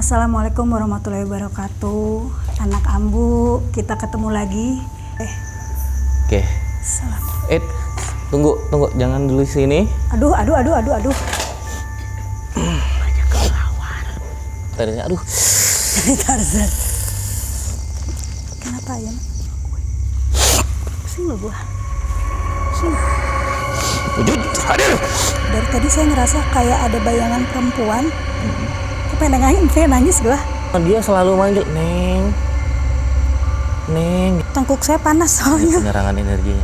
Assalamualaikum warahmatullahi wabarakatuh. Anak Ambu, kita ketemu lagi. Oke. Salam. Tunggu, jangan dulu sini. Aduh. Banyak kelawar. Tadi, aduh. Tarzan. Kenapa ya? Pusing lo gua. Pusing. Wujud, hadir. Dari tadi saya ngerasa kayak ada bayangan perempuan. Pengen nangis gua. Dia selalu manggil, Neng. Tengkuk saya panas soalnya. Penerangan energinya.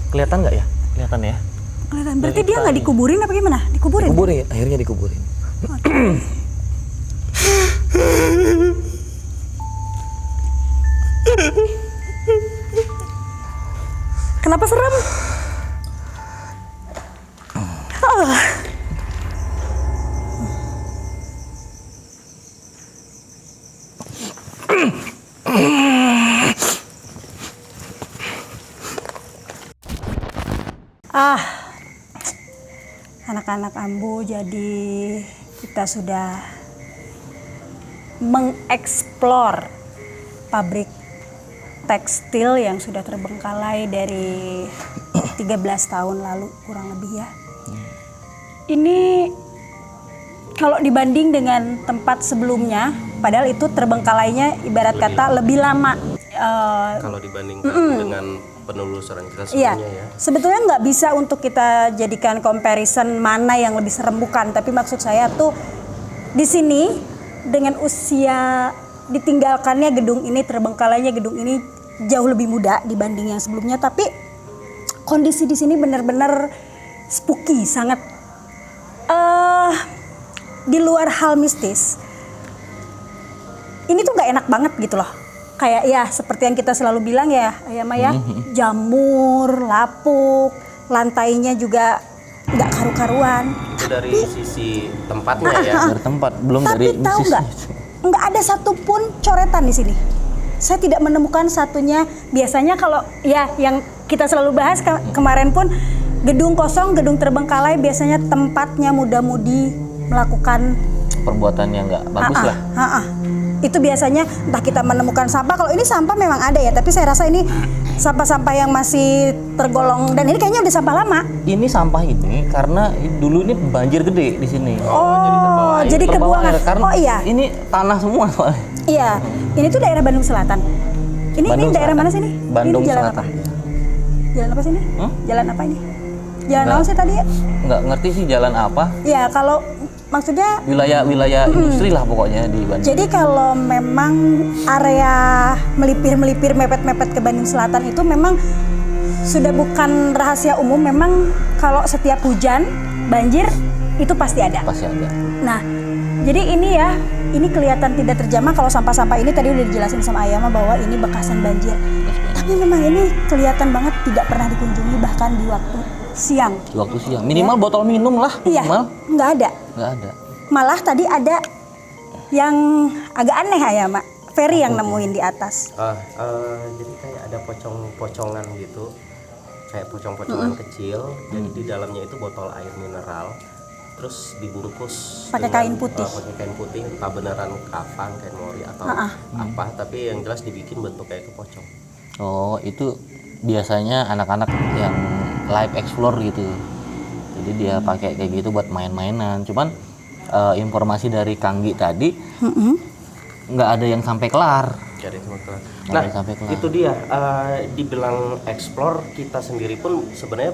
Kelihatan nggak ya? Kelihatan ya? Kelihatan. Berarti dia nggak dikuburin apa gimana? Dikuburin? Dikuburin, akhirnya dikuburin. Kenapa serem? Anak-anak Ambu, jadi kita sudah mengeksplor pabrik tekstil yang sudah terbengkalai dari 13 tahun lalu kurang lebih ya. Ini kalau dibanding dengan tempat sebelumnya, padahal itu terbengkalainya ibarat kata lebih lama. Kalau dibandingkan dengan penelusuran kita sebelumnya ya. Sebetulnya nggak bisa untuk kita jadikan comparison mana yang lebih serem, bukan. Tapi maksud saya tuh di sini dengan usia ditinggalkannya gedung ini, terbengkalainya gedung ini jauh lebih muda dibanding yang sebelumnya. Tapi kondisi di sini benar-benar spooky, sangat di luar hal mistis. Ini tuh nggak enak banget gitu loh. Kayak ya seperti yang kita selalu bilang ya, Maya, jamur, lapuk, lantainya juga nggak karu-karuan. Itu dari sisi tempatnya ya. Dari tempat, belum Tapi dari tahu nggak ada satupun coretan di sini. Saya tidak menemukan satunya. Biasanya kalau ya yang kita selalu bahas kemarin pun gedung kosong, gedung terbengkalai biasanya tempatnya muda-mudi melakukan perbuatan yang nggak bagus lah. Itu biasanya entah kita menemukan sampah. Kalau ini sampah memang ada ya, tapi saya rasa ini sampah-sampah yang masih tergolong, dan ini kayaknya udah sampah lama. Ini sampah ini karena dulu ini banjir gede di sini. Jadi kebuang air. Karena ini tanah semua soalnya. Iya, ini tuh daerah Bandung Selatan. Ini daerah mana sih ini? Bandung ini jalan Selatan. apa? Jalan apa sih ini? Jalan apa ini? Jalan apa sih tadi ya? Nggak ngerti sih jalan apa. Ya kalau maksudnya wilayah industri lah pokoknya di Bandung. Jadi kalau memang area melipir mepet-mepet ke Bandung Selatan itu memang sudah bukan rahasia umum. Memang kalau setiap hujan banjir itu pasti ada. Pasti ada. Nah, jadi ini kelihatan tidak terjamah kalau sampah-sampah ini tadi udah dijelasin sama Ayama bahwa ini bekasan banjir. Tapi memang ini kelihatan banget tidak pernah dikunjungi bahkan di waktu siang. Di waktu siang. Minimal botol minum lah. Iya, nggak ada. Malah tadi ada yang agak aneh Ayama. Ferry yang nemuin di atas. Jadi kayak ada pocong-pocongan gitu. Kayak pocong-pocongan kecil. Jadi di dalamnya itu botol air mineral. Terus dibungkus pakai kain putih. Pakai kain putih, entah beneran kafan, kain mori atau apa, tapi yang jelas dibikin bentuk kayak itu pocong. Oh, itu biasanya anak-anak yang live explore gitu. Jadi dia pakai kayak gitu buat main-mainan. Cuman informasi dari Kanggi tadi nggak ada yang sampai kelar. Nah, itu dia dibilang explore, kita sendiri pun sebenarnya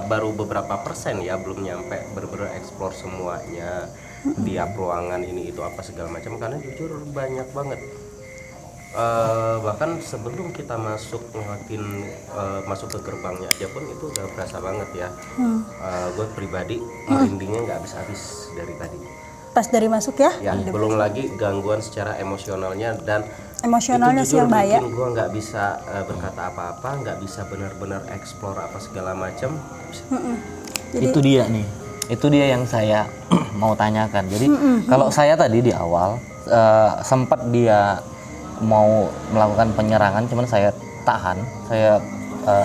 baru beberapa persen ya, belum nyampe bener-bener explore semuanya, tiap ruangan ini itu apa segala macam, karena jujur banyak banget. Bahkan sebelum kita masuk ke gerbangnya aja pun itu udah berasa banget ya. Gue pribadi merindingnya nggak habis-habis dari tadi. Pas dari masuk ya? Ya, belum lagi gangguan secara emosionalnya, dan emosionalnya itu jujur bikin gue nggak bisa berkata apa-apa, nggak bisa benar-benar explore apa segala macam. Itu dia nih, itu dia yang saya mau tanyakan. Jadi kalau saya tadi di awal sempat dia mau melakukan penyerangan, cuman saya tahan. Saya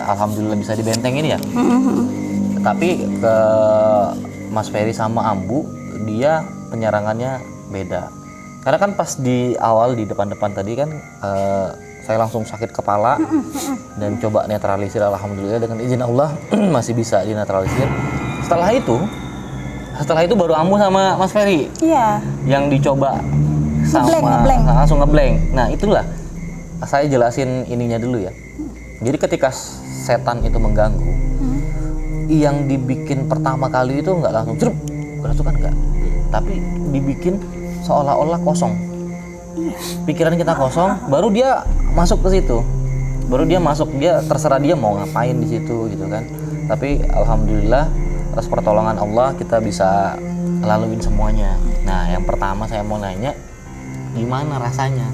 alhamdulillah bisa dibentengin ya. Tapi ke Mas Ferry sama Ambu, dia penyerangannya beda. Karena kan pas di awal di depan-depan tadi kan saya langsung sakit kepala dan coba netralisir, alhamdulillah dengan izin Allah masih bisa dinetralisir. Setelah itu baru Ambu sama Mas Ferry yang dicoba sama langsung ngeblank. Nah itulah saya jelasin ininya dulu ya. Jadi ketika setan itu mengganggu, yang dibikin pertama kali itu nggak langsung cerup, kerasukan nggak, tapi dibikin seolah-olah kosong. Pikiran kita kosong, baru dia masuk ke situ. Dia terserah dia mau ngapain di situ gitu kan. Tapi alhamdulillah atas pertolongan Allah kita bisa laluin semuanya. Nah, yang pertama saya mau nanya, gimana rasanya?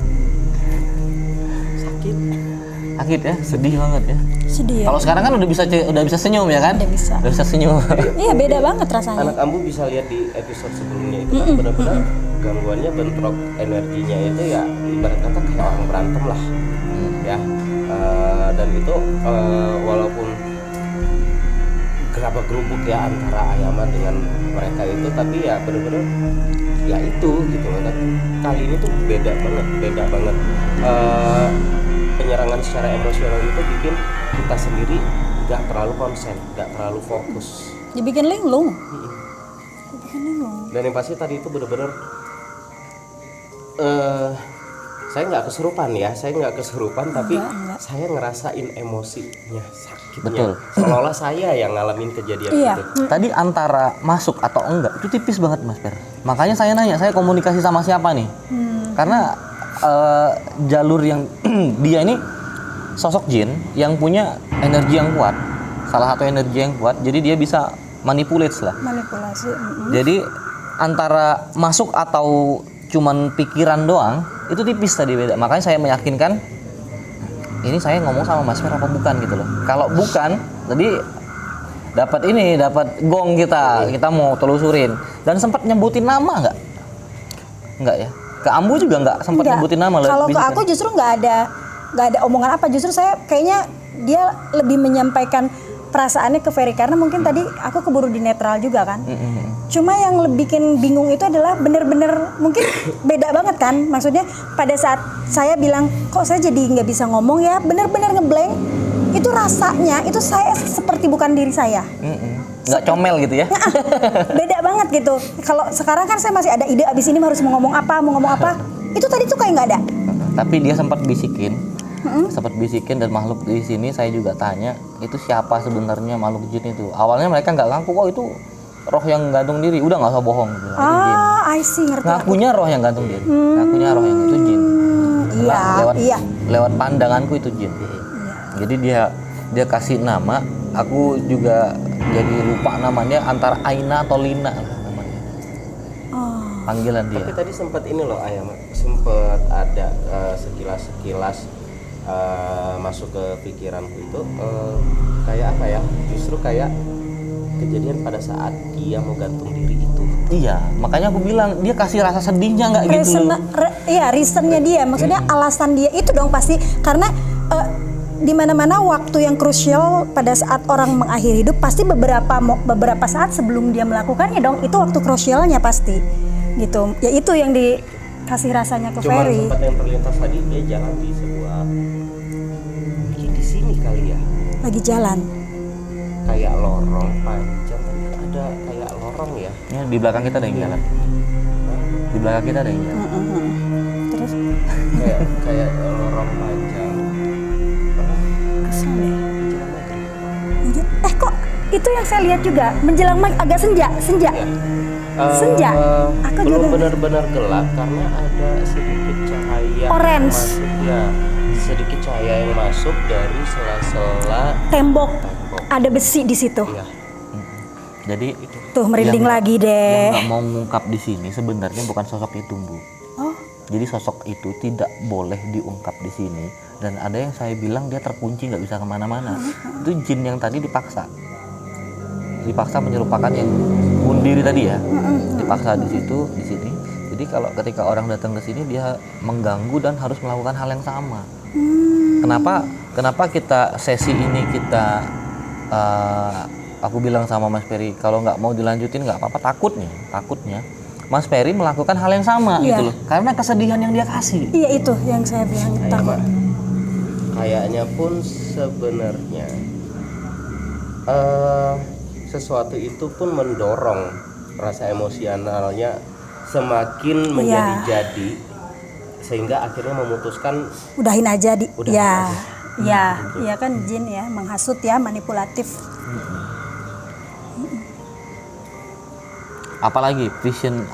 Sakit ya, sedih banget ya. Sedih ya. Kalau sekarang kan udah bisa senyum ya kan? Udah bisa senyum. Iya, beda banget rasanya. Anak Ambu bisa lihat di episode sebelumnya itu kan benar-benar gangguannya, bentrok energinya itu ya ibarat kata kayak orang berantem lah. Ya. Dan itu walaupun gerabak-gerubuk ya antara Ayaman dengan mereka itu, tapi ya benar-benar ya itu gitu loh. Tapi kali ini tuh beda banget. Penyerangan secara emosional itu bikin kita sendiri nggak terlalu konsen, nggak terlalu fokus. Dibikin linglung. Dan yang pasti tadi itu benar-benar saya nggak kesurupan tapi saya ngerasain emosinya, sakitnya. Betul. Seolah-olah saya yang ngalamin kejadian itu. Tadi antara masuk atau enggak itu tipis banget Mas Per. Makanya saya nanya, saya komunikasi sama siapa nih? Karena jalur yang dia ini sosok jin yang punya energi yang kuat, salah satu energi yang kuat, jadi dia bisa manipulasi. Jadi antara masuk atau cuman pikiran doang itu tipis tadi beda. Makanya saya meyakinkan ini saya ngomong sama Mas Fer apa bukan gitu loh. Kalau bukan, tadi dapat gong kita mau telusurin dan sempat nyebutin nama nggak ya? Ke Ambu juga nggak sempat nyebutin nama. Kalau ke aku justru nggak ada omongan apa. Justru saya kayaknya dia lebih menyampaikan perasaannya ke Ferry karena mungkin tadi aku keburu di netral juga kan. Cuma yang bikin bingung itu adalah bener-bener mungkin beda banget kan. Maksudnya pada saat saya bilang kok saya jadi nggak bisa ngomong ya, bener-bener ngeblank. Itu rasanya itu saya seperti bukan diri saya. Nggak comel gitu ya. Beda banget gitu. Kalau sekarang kan saya masih ada ide abis ini harus mau ngomong apa. Itu tadi tuh kayak nggak ada. Tapi dia sempat bisikin dan makhluk di sini saya juga tanya itu siapa sebenarnya makhluk jin itu. Awalnya mereka nggak ngaku kok itu roh yang gantung diri. Udah nggak usah bohong gitu. I see, ngerti. Ngakunya roh yang gantung diri. Ngakunya roh yang itu jin. Lewat pandanganku itu jin. Jadi dia kasih nama. Aku juga jadi lupa namanya, antara Aina atau Lina namanya. Panggilan dia. Tapi tadi sempat ini loh Ayam, sempat ada sekilas masuk ke pikiranku itu kayak apa ya? Justru kayak kejadian pada saat dia mau gantung diri itu. Iya, makanya aku bilang dia kasih rasa sedihnya nggak gitu. Iya, reasonnya dia, maksudnya alasan dia itu dong pasti karena di mana-mana waktu yang krusial pada saat orang mengakhiri hidup pasti beberapa saat sebelum dia melakukannya dong, itu waktu krusialnya pasti gitu. Ya itu yang dikasih rasanya ke Ferry. Cuma sempat yang terlintas tadi dia jalan di sebuah mungkin di sini kali ya. Lagi jalan. Kayak lorong panjang, ada kayak lorong ya. Ya, di belakang kita ada yang jalan. Di belakang kita ada yang jalan. Terus kayak lorong panjang. Kesel deh. Kok itu yang saya lihat juga menjelang agak senja. Senja. Aku belum juga benar-benar gelap karena ada sedikit cahaya orange. Sedikit cahaya yang masuk dari sela-sela tembok. Ada besi di situ. Iya. Jadi tuh merinding lagi deh. Yang nggak mau ngungkap di sini sebenarnya bukan sosok itu, Bu. Jadi sosok itu tidak boleh diungkap di sini. Dan ada yang saya bilang dia terkunci nggak bisa kemana-mana. Itu jin yang tadi dipaksa menyerupakan yang bunuh diri tadi ya. Dipaksa di situ, di sini. Jadi kalau ketika orang datang ke sini dia mengganggu dan harus melakukan hal yang sama. Kenapa kenapa kita sesi ini kita aku bilang sama Mas Ferry kalau nggak mau dilanjutin nggak apa-apa, takutnya Mas Ferry melakukan hal yang sama Iya. gitu loh, karena kesedihan yang dia kasih. Iya itu yang saya bilang takut. Kayaknya pun sebenarnya sesuatu itu pun mendorong rasa emosionalnya semakin menjadi-jadi, sehingga akhirnya memutuskan Udahin aja Udahin ya. aja. Ya, ya kan jin ya, menghasut ya, manipulatif. Apalagi vision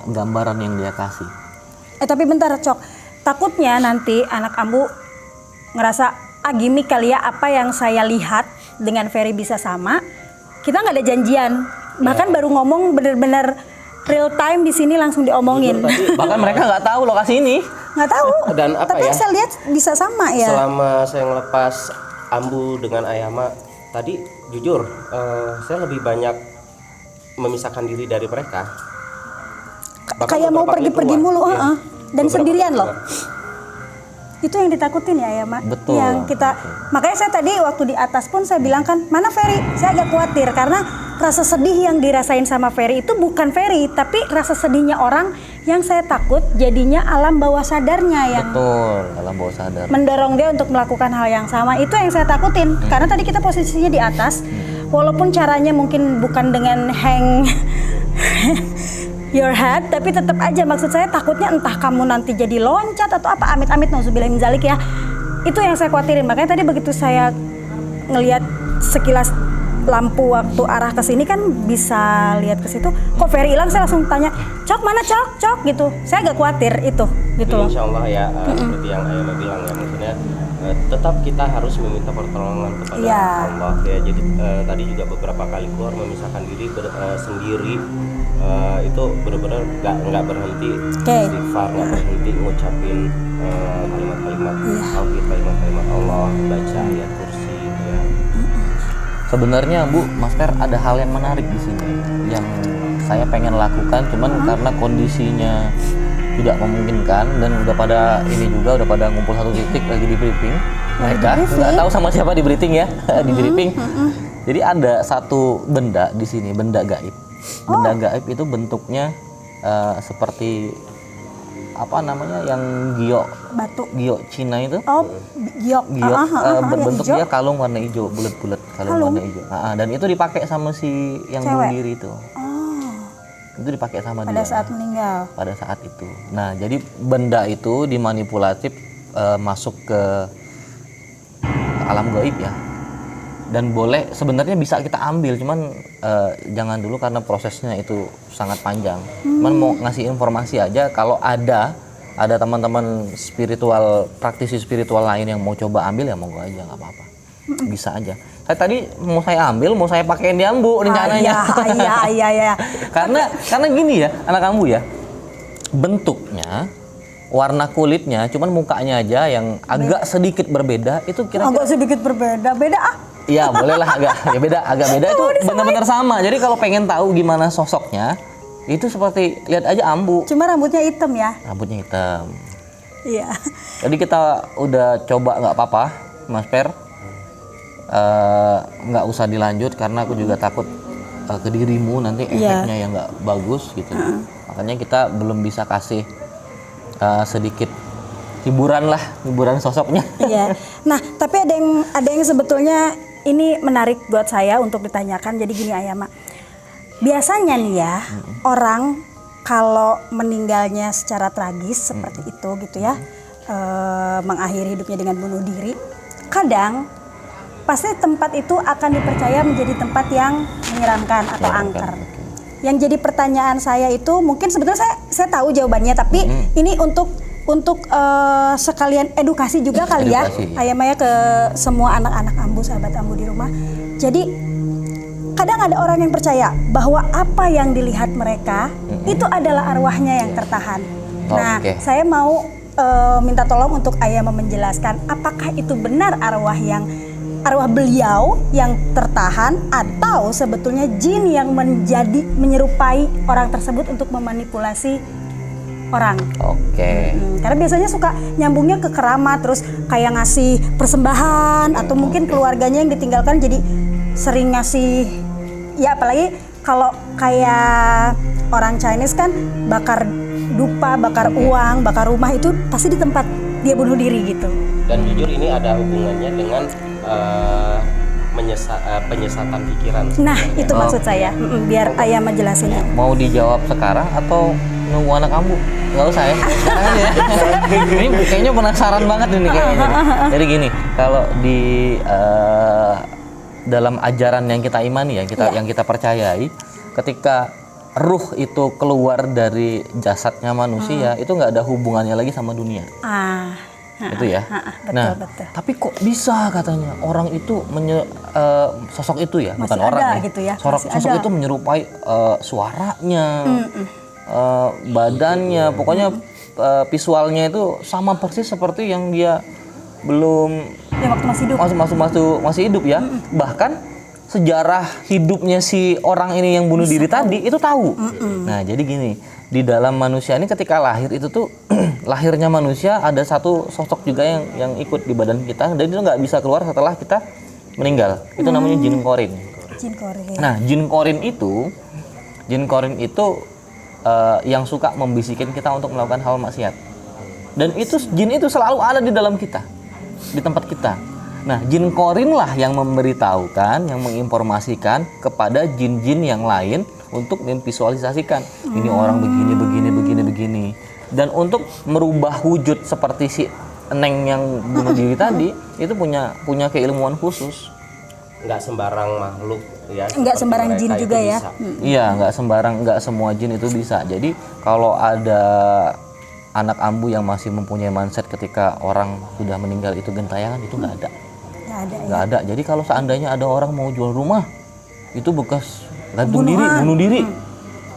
gambaran yang dia kasih. Tapi bentar Cok, takutnya nanti anak Ambu ngerasa gimmick kali ya, apa yang saya lihat dengan Ferry bisa sama. Kita nggak ada janjian, bahkan baru ngomong bener-bener real time di sini langsung diomongin. Bahkan mereka nggak tahu lokasi ini. Nggak tahu. Dan apa tapi ya, yang saya lihat bisa sama ya. selama saya ngelepas Ambu dengan Ayama tadi, jujur saya lebih banyak memisahkan diri dari mereka. Bahkan Kayak mau beberapa kali pergi-pergi keluar, mulu, ya. dan Beberapa sendirian kali loh. Itu yang ditakutin ya Mak. Betul. Yang kita, makanya saya tadi waktu di atas pun saya bilang kan, mana Ferry? Saya agak khawatir karena rasa sedih yang dirasain sama Ferry itu bukan Ferry, tapi rasa sedihnya orang yang saya takut jadinya alam bawah sadarnya yang Betul, alam bawah sadar. mendorong dia untuk melakukan hal yang sama. Itu yang saya takutin. Karena tadi kita posisinya di atas, walaupun caranya mungkin bukan dengan hang your head, tapi tetap aja maksud saya takutnya entah kamu nanti jadi loncat atau apa, amit-amit nauzubillah min zalik ya. Itu yang saya khawatirin. Makanya tadi begitu saya ngelihat sekilas lampu waktu arah ke sini kan bisa lihat ke situ, kok Ferry hilang, saya langsung tanya, Cok mana Cok gitu. Saya agak khawatir itu gitu loh. Insya Allah ya, seperti yang Ayama bilang ya, maksudnya tetap kita harus meminta pertolongan kepada Iya. Allah ya. Jadi tadi juga beberapa kali keluar memisahkan diri sendiri, itu benar-benar nggak berhenti istighfar, nggak berhenti ngucapin kalimat-kalimat tauhid, kalimat-kalimat Allah, baca ayat kursi ya. Sebenarnya Bu, Mas Fer, ada hal yang menarik di sini yang saya pengen lakukan, cuman karena kondisinya tidak memungkinkan dan udah pada ini juga udah pada ngumpul satu titik lagi di briefing. Mereka nggak tahu sama siapa di briefing ya, di briefing. Jadi ada satu benda di sini, benda gaib. Benda gaib itu bentuknya seperti apa namanya yang giok Cina itu. Oh, giok. Berbentuk yang dia kalung warna hijau, bulat-bulat kalung warna hijau. Dan itu dipakai sama si yang bunuh diri itu. Itu dipakai sama pada dia saat meninggal. pada saat itu. Nah, jadi benda itu dimanipulatif masuk ke alam gaib ya. Dan boleh sebenarnya bisa kita ambil, cuman jangan dulu karena prosesnya itu sangat panjang. Cuman mau ngasih informasi aja kalau ada teman-teman spiritual, praktisi spiritual lain yang mau coba ambil ya monggo aja, nggak apa-apa. Bisa aja. Saya tadi mau saya ambil, mau saya pakein di Ambu rencananya. Iya. Karena gini ya, anak Ambu ya. Bentuknya, warna kulitnya, cuman mukanya aja yang agak sedikit berbeda. Itu kira-kira agak sedikit berbeda. Beda iya, bolehlah agak beda itu benar-benar sama. Jadi kalau pengen tahu gimana sosoknya, itu seperti lihat aja Ambu. Cuma rambutnya hitam ya. Rambutnya hitam. Iya. Jadi kita udah coba nggak apa-apa, Mas Per. Nggak usah dilanjut karena aku juga takut ke dirimu nanti efeknya yang nggak bagus gitu. Makanya kita belum bisa kasih sedikit hiburan sosoknya. Iya. Nah, tapi ada yang sebetulnya ini menarik buat saya untuk ditanyakan. Jadi gini Ayama, biasanya nih ya orang kalau meninggalnya secara tragis seperti itu gitu ya, mengakhiri hidupnya dengan bunuh diri, kadang pasti tempat itu akan dipercaya menjadi tempat yang menyeramkan atau angker. Yang jadi pertanyaan saya itu mungkin sebetulnya saya tahu jawabannya, tapi ini untuk sekalian edukasi juga kali ya, Ayamaya ke semua anak-anak Ambu, sahabat Ambu di rumah. Jadi kadang ada orang yang percaya bahwa apa yang dilihat mereka itu adalah arwahnya yang tertahan. Nah, saya mau minta tolong untuk Ayama menjelaskan apakah itu benar arwah beliau yang tertahan atau sebetulnya jin yang menyerupai orang tersebut untuk memanipulasi orang. Oke. Karena biasanya suka nyambungnya ke keramat, terus kayak ngasih persembahan atau mungkin keluarganya yang ditinggalkan jadi sering ngasih, ya apalagi kalau kayak orang Chinese kan bakar dupa, bakar uang, bakar rumah itu pasti di tempat dia bunuh diri gitu. Dan jujur ini ada hubungannya dengan penyesatan pikiran. Nah sebenarnya. itu maksud saya. Biar ayah menjelasin. Mau dijawab sekarang atau nunggu anak ambu? Nggak usah ya, sekarang aja ya. Ini kayaknya penasaran banget ini kayaknya. Jadi gini, kalau di dalam ajaran yang kita imani ya, yang kita percayai, ketika ruh itu keluar dari jasadnya manusia, itu nggak ada hubungannya lagi sama dunia. Itu ya. Betul. Tapi kok bisa katanya orang itu sosok itu ya, Masih bukan orang ada ya. gitu ya, Sosok masih ada. itu menyerupai suaranya, badannya, pokoknya visualnya itu sama persis seperti yang dia belum Ya waktu masih hidup. masih hidup ya. Bahkan sejarah hidupnya si orang ini yang bunuh diri tadi itu tahu. Nah, jadi gini, di dalam manusia ini ketika lahir itu tuh lahirnya manusia ada satu sosok juga yang ikut di badan kita dan itu nggak bisa keluar setelah kita meninggal. Itu namanya jin korin. Jin korin. Nah, jin korin itu yang suka membisikin kita untuk melakukan hal maksiat. Dan itu jin itu selalu ada di dalam kita, di tempat kita. Nah, jin korin lah yang memberitahukan, yang menginformasikan kepada jin-jin yang lain untuk memvisualisasikan ini orang begini. Dan untuk merubah wujud seperti si Neng yang bunuh diri tadi, itu punya keilmuan khusus. Nggak sembarang makhluk ya. Nggak seperti sembarang mereka jin itu juga ya. bisa. Iya, nggak semua jin itu bisa. Jadi kalau ada anak ambu yang masih mempunyai mindset ketika orang sudah meninggal itu gentayangan, itu nggak ada. Nggak ada. Jadi kalau seandainya ada orang mau jual rumah, itu bekas gantung diri, bunuh diri,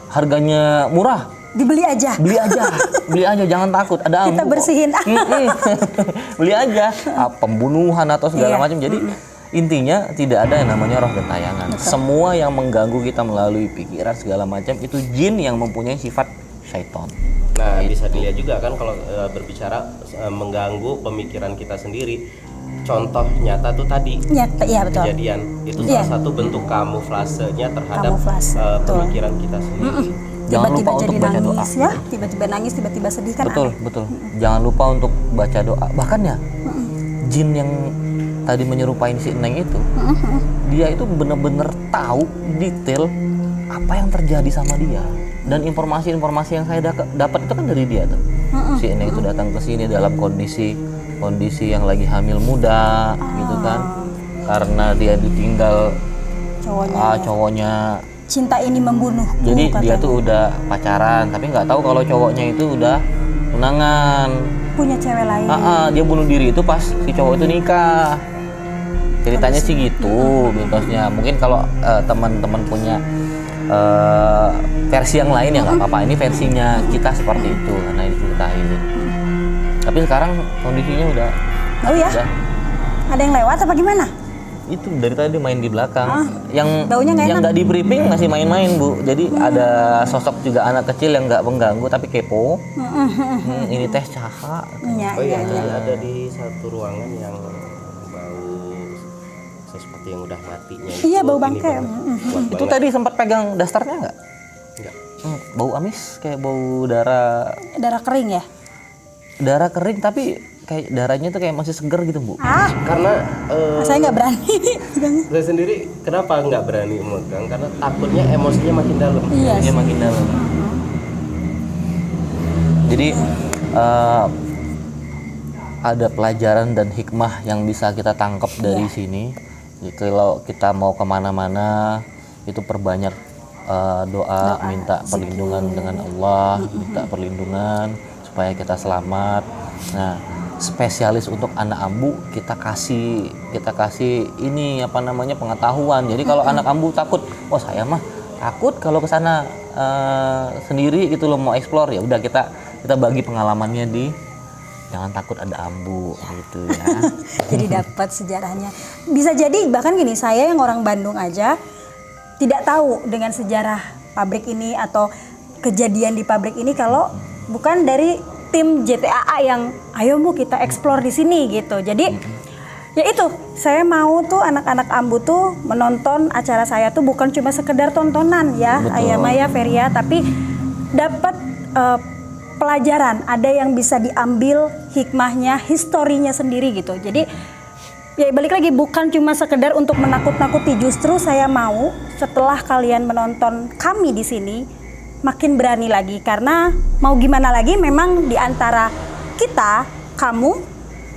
harganya murah, Dibeli aja. beli aja, jangan takut. Ada ambu. Kita bersihin. Beli aja. Pembunuhan atau segala Iya. macam. Jadi intinya tidak ada yang namanya roh gentayangan. Semua yang mengganggu kita melalui pikiran segala macam itu jin yang mempunyai sifat syaitan. Nah, bisa dilihat juga kan kalau berbicara mengganggu pemikiran kita sendiri. Contoh nyata tuh tadi Iya betul. kejadian itu salah satu bentuk kamuflasenya terhadap Kamuflase, betul. pemikiran kita sendiri. Jangan Tiba-tiba lupa untuk jadi baca nangis doa. ya, tiba-tiba nangis, tiba-tiba sedih kan. Betul. Jangan lupa untuk baca doa. Bahkan ya, jin yang tadi menyerupai si Neng itu, dia itu benar-benar tahu detail apa yang terjadi sama dia. Dan informasi-informasi yang saya dapat itu kan dari dia tuh. Si Neng itu datang ke sini dalam kondisi yang lagi hamil muda, gitu kan. Karena dia ditinggal cowoknya. Cinta ini membunuh. Jadi dia tuh udah pacaran, tapi nggak tahu kalau cowoknya itu udah tunangan. punya cewek lain. Dia bunuh diri itu pas si cowok itu nikah. Ceritanya sih gitu mitosnya. Mungkin kalau teman-teman punya versi yang lain ya nggak apa-apa. Ini versinya kita seperti itu karena diceritain. Tapi sekarang kondisinya udah. Oh ya? Udah. Ada yang lewat apa gimana? Itu dari tadi main di belakang. Yang baunya nggak enak. nggak di briefing masih main-main, Bu. Jadi ada sosok juga anak kecil yang nggak mengganggu tapi kepo. Ini teh Caha. Iya, Oh iya, iya. jadi ada di satu ruangan yang bau sesuatu yang udah matinya. Iya, itu bau ini bangkai. banget. Kuat Itu banget. tadi sempat pegang dasternya nggak? Enggak. Bau amis kayak bau darah Darah kering ya? kering tapi kayak darahnya tuh kayak masih seger gitu, Bu. Karena Saya nggak berani. saya sendiri kenapa nggak berani memegang, karena takutnya emosinya makin dalam. Iya Dia sih. makin dalam. Jadi ada pelajaran dan hikmah yang bisa kita tangkap dari sini. Jadi, kalau kita mau kemana-mana itu perbanyak doa, minta perlindungan dengan Allah, minta perlindungan supaya kita selamat. Nah, spesialis untuk anak ambu kita kasih ini apa namanya pengetahuan. Jadi kalau anak ambu takut, oh saya mah takut kalau ke sana sendiri gitu loh mau explore, ya udah kita bagi pengalamannya di jangan takut ada ambu gitu ya. Jadi dapat sejarahnya. Bisa jadi bahkan gini, saya yang orang Bandung aja tidak tahu dengan sejarah pabrik ini atau kejadian di pabrik ini kalau bukan dari tim JTAA yang ayo Bu kita explore di sini gitu. Jadi ya itu, saya mau tuh anak-anak Ambu tuh menonton acara saya tuh bukan cuma sekedar tontonan ya, Betul. Ayah Maya, Feria, tapi dapat pelajaran, ada yang bisa diambil hikmahnya, historinya sendiri gitu. Jadi ya balik lagi, bukan cuma sekedar untuk menakut-nakuti, justru saya mau setelah kalian menonton kami di sini makin berani lagi, karena mau gimana lagi memang di antara kita, kamu,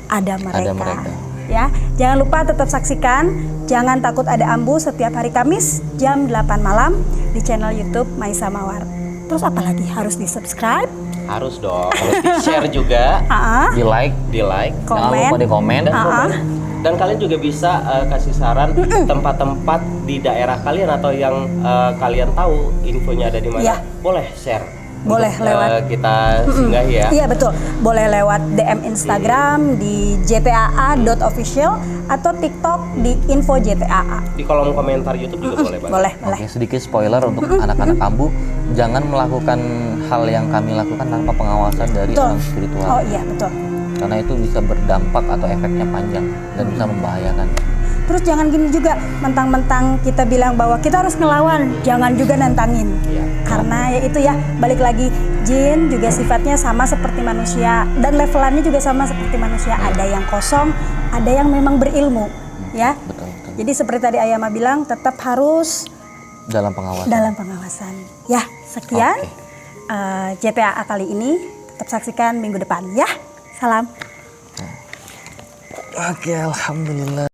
ada mereka. Ada mereka. Ya, jangan lupa tetap saksikan Jangan Takut Ada Ambu setiap hari Kamis jam 8 malam di channel YouTube Maisa Mawar. Terus apa lagi? Harus di-subscribe, Harus dong, harus di-share juga, Di like, jangan komen, lupa di komen. dan kalian juga bisa kasih saran tempat-tempat di daerah kalian atau yang kalian tahu infonya ada di mana. Iya. Boleh share. Boleh Untuk, lewat. kita singgahi ya. Iya betul, boleh lewat DM Instagram di jtaa.official atau TikTok di info JTAA. Di kolom komentar YouTube juga boleh banget. Boleh. Oke, sedikit spoiler untuk anak-anak Ambu, jangan melakukan hal yang kami lakukan tanpa pengawasan dari Betul. alam spiritual. Oh iya betul. Karena itu bisa berdampak atau efeknya panjang dan bisa membahayakan. Terus jangan gini juga, mentang-mentang kita bilang bahwa kita harus ngelawan, jangan juga nantangin. Iya. Karena ya itu ya, balik lagi, jin juga sifatnya sama seperti manusia dan levelannya juga sama seperti manusia. Ada yang kosong, ada yang memang berilmu, ya. Betul, betul. Jadi seperti tadi Ayama bilang, tetap harus Dalam pengawasan. dalam pengawasan. Ya, sekian Oke. JTAA kali ini. Tetap saksikan minggu depan ya. Salam. Oke, alhamdulillah.